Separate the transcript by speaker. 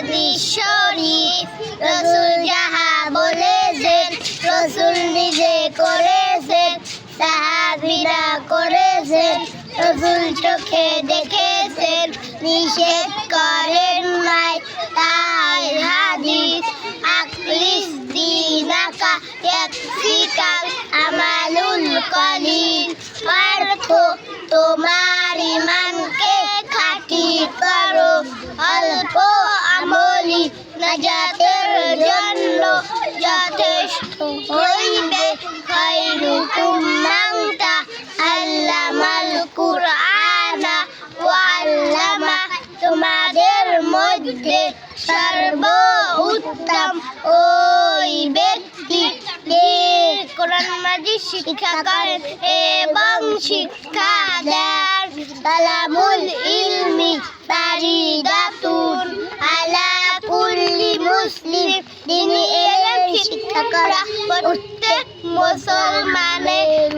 Speaker 1: হাদিস শরীফ রাসূল যাহা বলেছেন রাসূল নিজে করেছেন সাহাবীরা করেছেন রাসূল চোখে দেখেছেন নিষেধ করেন নাই তাই হাদিস আকলিস দিনাকা ইয়াকফিকাল আমালুল কলিল অর্থ তোমার ঈমানকে খাঁটি করো অল্প আমলি নাজাতের জন্য যথেষ্ট হইবে খায়রুকুম মান তাআল্লামাল কুরআনা ওয়া আল্লামা তোমাদের মধ্যে সর্বোত্তম ওই ব্যক্তি যে কোরআন মাজিদ শিক্ষা করেন এবং শিক্ষা দেন তালাবুল ইলমি ফারিদাতুন আলা কুল্লি মুসলিম দিনী ইলম শিক্ষা করা প্রত্যেক মুসলমানের